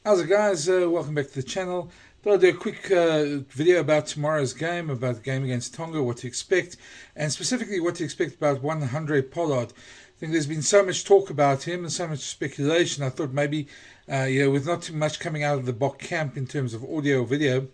How's it, guys? Welcome back to the channel. Thought I'd do a quick video about tomorrow's game, about the game against Tonga, what to expect, and specifically what to expect about one Handre Pollard. I think there's been so much talk about him and so much speculation. I thought maybe, with not too much coming out of the Bok camp in terms of audio or video,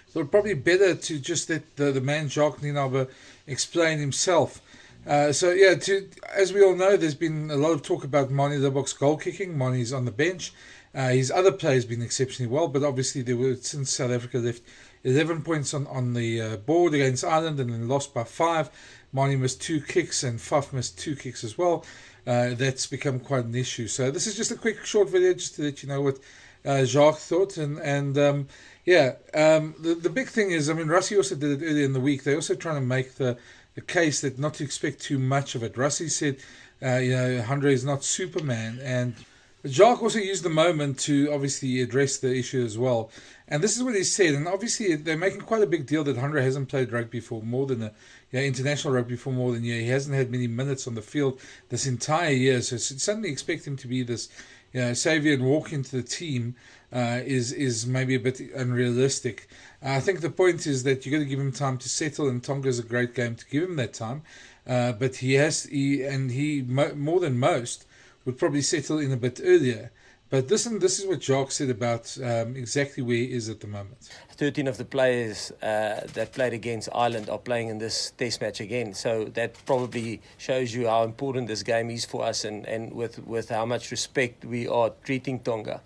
thought probably better to just let the man Jacques Nienaber explain himself. As we all know, there's been a lot of talk about Manie Libbok's goal kicking. Manie's on the bench. His other players been exceptionally well, but obviously there were, since South Africa left 11 points on the board against Ireland and then lost by 5. Manie missed 2 kicks and Faf missed 2 kicks as well. That's become quite an issue. So this is just a quick short video just to let you know what Jacques thought. The big thing is, I mean, Rassie also did it earlier in the week. They're also trying to make the case that not to expect too much of it. Rassie said, Handre is not Superman, and Jacques also used the moment to obviously address the issue as well. And this is what he said. And obviously they're making quite a big deal that Handre hasn't played rugby for more than international rugby for more than a year. He hasn't had many minutes on the field this entire year. So suddenly expect him to be this savior and walk into the team is maybe a bit unrealistic. I think the point is that you've got to give him time to settle, and Tonga is a great game to give him that time. But he more than most would probably settle in a bit earlier. But this is what Jacques said about exactly where he is at the moment. 13 of the players that played against Ireland are playing in this test match again. So that probably shows you how important this game is for us, and with how much respect we are treating Tonga.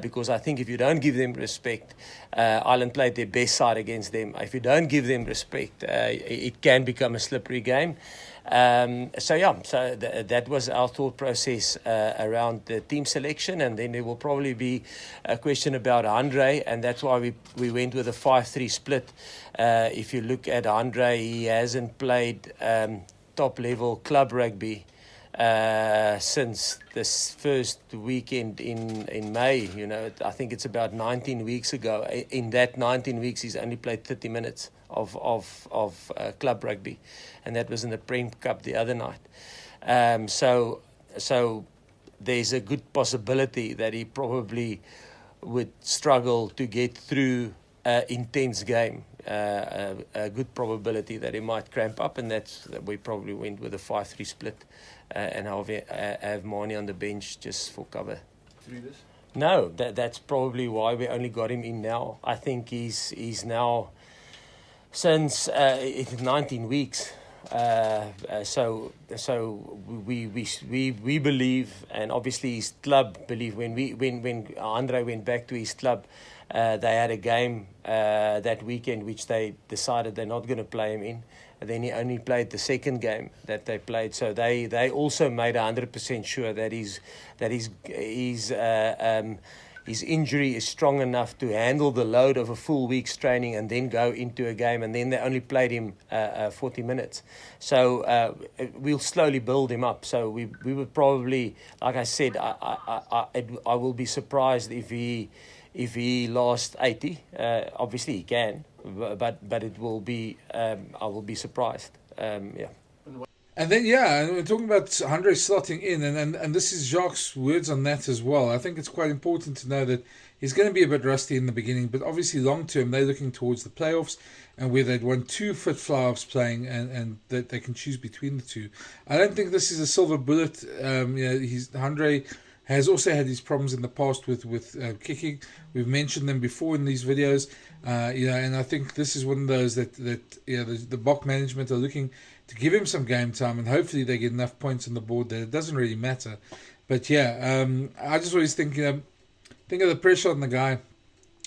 Because I think if you don't give them respect, Ireland played their best side against them. If you don't give them respect, it can become a slippery game. That was our thought process around the team selection, and then there will probably be a question about Handre, and that's why we went with a 5-3 split. If you look at Handre, he hasn't played top-level club rugby since this first weekend in May. I think it's about 19 weeks ago. In that 19 weeks, he's only played 30 minutes of club rugby, and that was in the Prem Cup the other night. So there's a good possibility that he probably would struggle to get through an intense game. A good probability that he might cramp up, and we probably went with a 5-3 split, and have Manie on the bench just for cover. Through this? No, that's probably why we only got him in now. I think he's now since 19 weeks. So we believe, and obviously his club believe, when Handre went back to his club, they had a game that weekend which they decided they're not going to play him in, and then he only played the second game that they played. So they also made 100% sure that his injury is strong enough to handle the load of a full week's training and then go into a game, and then they only played him 40 minutes. So we'll slowly build him up. So we would probably, like I said, I will be surprised if he lost 80. Obviously he can, but it will be, I will be surprised. And then, and we're talking about Handre slotting in, and this is Jacques' words on that as well. I think it's quite important to know that he's going to be a bit rusty in the beginning, but obviously long term they're looking towards the playoffs, and where they'd want 2 fit fly-offs playing, and that they can choose between the two. I don't think this is a silver bullet. Handre has also had his problems in the past with kicking. We've mentioned them before in these videos, and I think this is one of those that the Bok management are looking to give him some game time, and hopefully they get enough points on the board that it doesn't really matter. But I just always think of the pressure on the guy.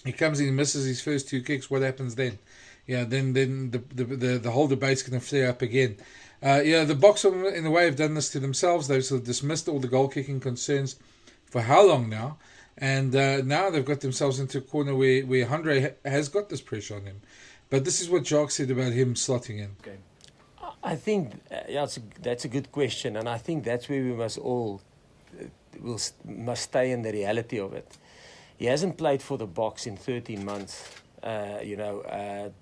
He comes in, he misses his first 2 kicks. What happens then? Then the whole debate's going to flare up again. The Boks in a way have done this to themselves. They've sort of dismissed all the goal kicking concerns for how long now, and now they've got themselves into a corner where Handre has got this pressure on him. But this is what Jacques said about him slotting in. Okay. I think that's a good question, and I think that's where we must stay in the reality of it. He hasn't played for the Boks in 13 months.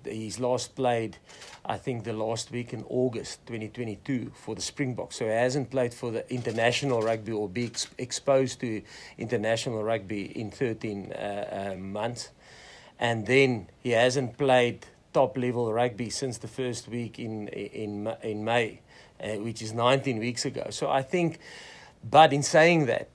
He's last played, I think, the last week in August 2022 for the Springboks. So he hasn't played for the international rugby or be exposed to international rugby in 13 months. And then he hasn't played top-level rugby since the first week in May, which is 19 weeks ago. So I think, but in saying that,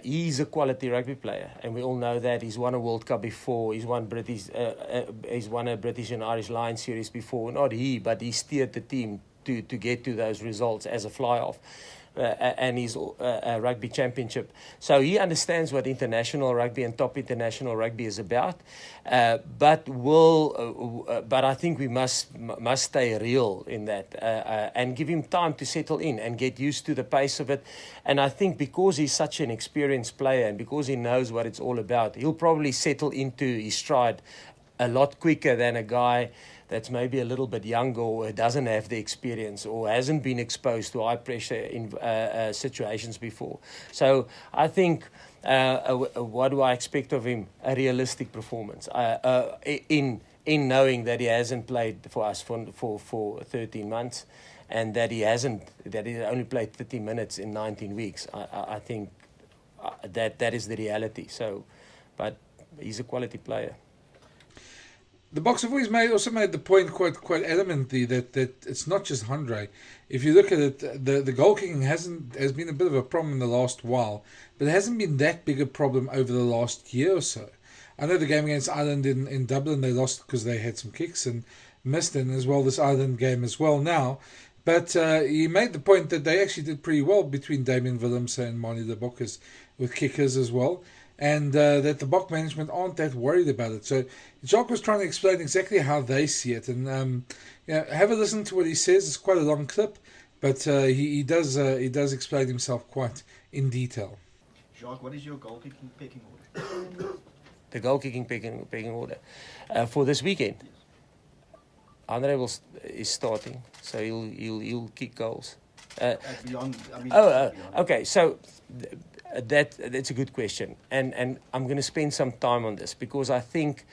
he's a quality rugby player, and we all know that. He's won a World Cup before. He's won a British and Irish Lions series before. Not he, but he steered the team to get to those results as a fly-off. And his rugby championship. So he understands what international rugby and top international rugby is about. But I think we must stay real in that and give him time to settle in and get used to the pace of it. And I think because he's such an experienced player and because he knows what it's all about, he'll probably settle into his stride a lot quicker than a guy that's maybe a little bit younger or doesn't have the experience or hasn't been exposed to high pressure in situations before. So I think, what do I expect of him? A realistic performance in knowing that he hasn't played for us for 13 months and that he only played 30 minutes in 19 weeks. I think that is the reality. So, but he's a quality player. The Boks have always also made the point quite adamantly that it's not just Handre. If you look at it, the goal kicking has been a bit of a problem in the last while, but it hasn't been that big a problem over the last year or so. I know the game against Ireland in Dublin, they lost because they had some kicks and missed, and as well this Ireland game as well now. But he made the point that they actually did pretty well between Damian Willemse and Manie Libbok with kickers as well. And that the Bok management aren't that worried about it. So Jacques was trying to explain exactly how they see it. And have a listen to what he says. It's quite a long clip, but he does explain himself quite in detail. Jacques, what is your goal kicking pecking order? The goal kicking pecking order for this weekend. Handre is starting, so he'll kick goals. Okay. So. That's a good question, and I'm going to spend some time on this because I think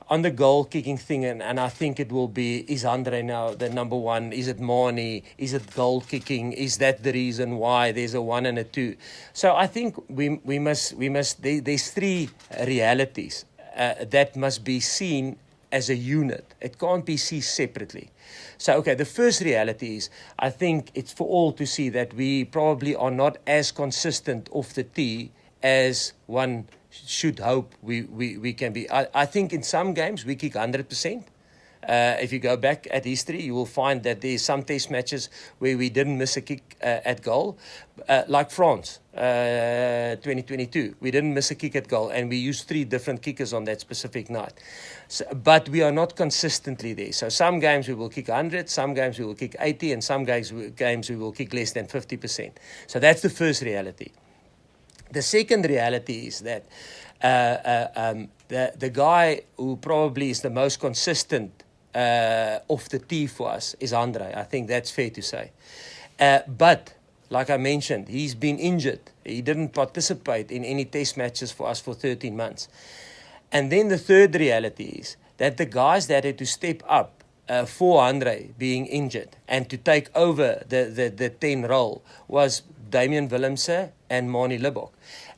on the goal kicking thing, and I think it will be, is Handre now the number one? Is it Manie? Is it goal kicking? Is that the reason why there's a 1 and a 2? So I think we must there's three realities that must be seen as a unit. It can't be seen separately. So, okay, the first reality is, I think it's for all to see that we probably are not as consistent off the tee as one should hope we can be. I think in some games we kick 100%. If you go back at history, you will find that there's some test matches where we didn't miss a kick at goal, like France, 2022. We didn't miss a kick at goal, and we used 3 different kickers on that specific night. So, but we are not consistently there. So some games we will kick 100, some games we will kick 80, and some games we will kick less than 50%. So that's the first reality. The second reality is that the guy who probably is the most consistent off the tee for us is Handre. I think that's fair to say. But, like I mentioned, he's been injured. He didn't participate in any test matches for us for 13 months. And then the third reality is that the guys that had to step up for Handre being injured and to take over the 10 role was Damian Willemse and Manie Libbok.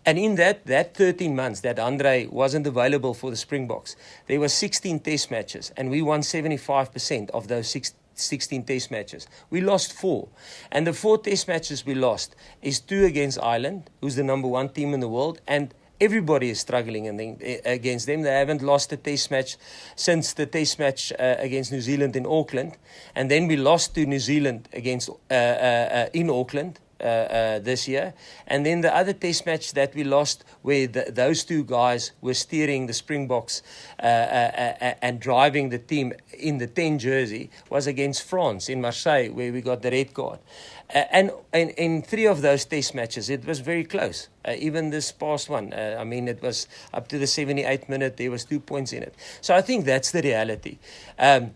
And in that 13 months that Handre wasn't available for the Springboks, there were 16 test matches, and we won 75% of those 16 test matches. We lost 4. And the 4 test matches we lost is 2 against Ireland, who's the number 1 team in the world, and everybody is struggling against them. They haven't lost a test match since the test match against New Zealand in Auckland. And then we lost to New Zealand against in Auckland. This year, and then the other test match that we lost where those 2 guys were steering the Springboks and driving the team in the 10 jersey was against France in Marseille, where we got the red card. And in 3 of those test matches, it was very close. Even this past one, it was up to the 78th minute, there was 2 points in it. So I think that's the reality.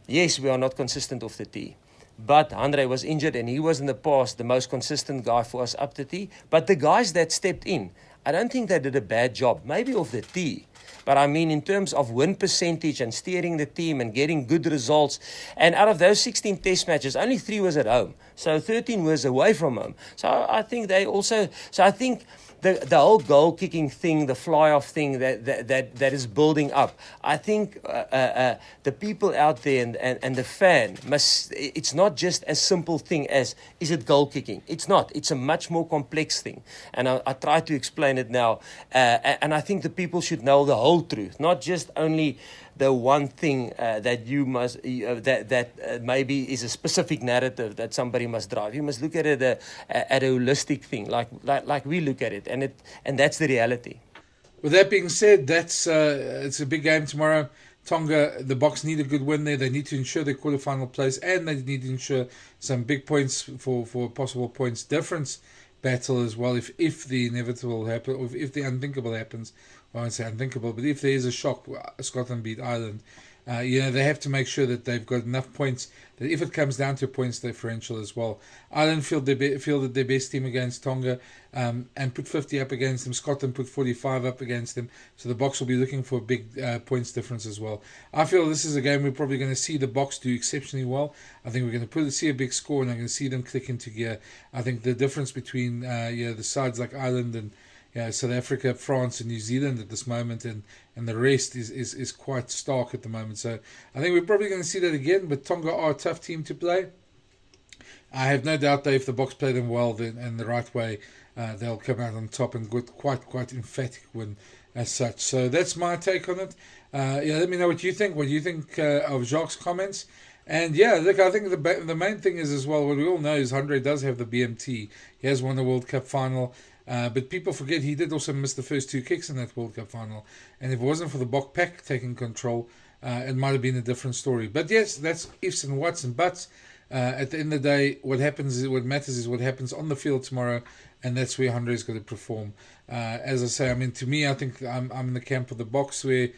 Yes, we are not consistent off the tee. But Handre was injured, and he was in the past the most consistent guy for us up the tee. But the guys that stepped in, I don't think they did a bad job, maybe off the tee. But I mean, in terms of win percentage and steering the team and getting good results, and out of those 16 test matches, only 3 was at home. So 13 was away from home. So I think they also, I think the whole goal kicking thing, the fly off thing that is building up. I think the people out there and the fan must. It's not just a simple thing as is it goal kicking. It's not. It's a much more complex thing, and I try to explain it now. And I think the people should know the whole truth, not just only the one thing that you must that maybe is a specific narrative that somebody must drive. You must look at it at a holistic thing, like we look at it, and that's the reality. With that being said, that's it's a big game tomorrow. Tonga, the Boks need a good win there. They need to ensure their quarterfinal place, and they need to ensure some big points for possible points difference battle as well. If the inevitable happens, or if the unthinkable happens, I won't say unthinkable, but if there is a shock, Scotland beat Ireland, they have to make sure that they've got enough points that if it comes down to points differential as well. Ireland fielded their best team against Tonga and put 50 up against them. Scotland put 45 up against them. So the Boks will be looking for a big points difference as well. I feel this is a game we're probably going to see the Boks do exceptionally well. I think we're going to see a big score, and I'm going to see them click into gear. I think the difference between the sides like Ireland and South Africa, France and New Zealand at this moment and the rest is quite stark at the moment. So I think we're probably going to see that again, but Tonga are a tough team to play. I have no doubt that if the Boks play them well and the right way, they'll come out on top and get quite emphatic win as such. So that's my take on it. Let me know what you think. What do you think of Jacques' comments? And look, I think the main thing is as well, what we all know is Handre does have the BMT. He has won the World Cup final. But people forget he did also miss the first 2 kicks in that World Cup final. And if it wasn't for the Bok Pack taking control, it might have been a different story. But yes, that's ifs and whats and buts. At the end of the day, what matters is what happens on the field tomorrow, and that's where Handre's going to perform. As I say, I mean, to me, I think I'm in the camp of the Boks where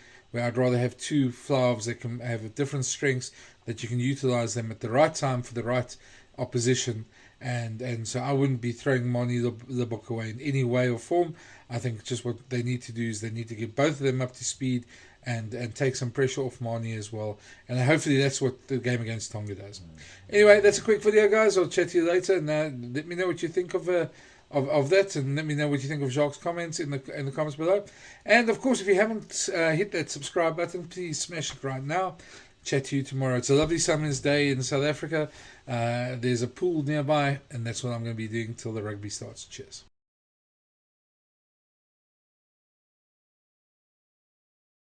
I'd rather have 2 fly-offs that can have different strengths, that you can utilize them at the right time for the right opposition. And so I wouldn't be throwing Mani the Bok away in any way or form. I think just what they need to do is they need to get both of them up to speed and take some pressure off Mani as well. And hopefully that's what the game against Tonga does. Anyway, that's a quick video, guys. I'll chat to you later. And let me know what you think of that, and let me know what you think of Jacques' comments in the comments below. And of course, if you haven't hit that subscribe button, please smash it right now. Chat to you tomorrow. It's a lovely summer's day in South Africa. There's a pool nearby, and that's what I'm going to be doing till the rugby starts. Cheers.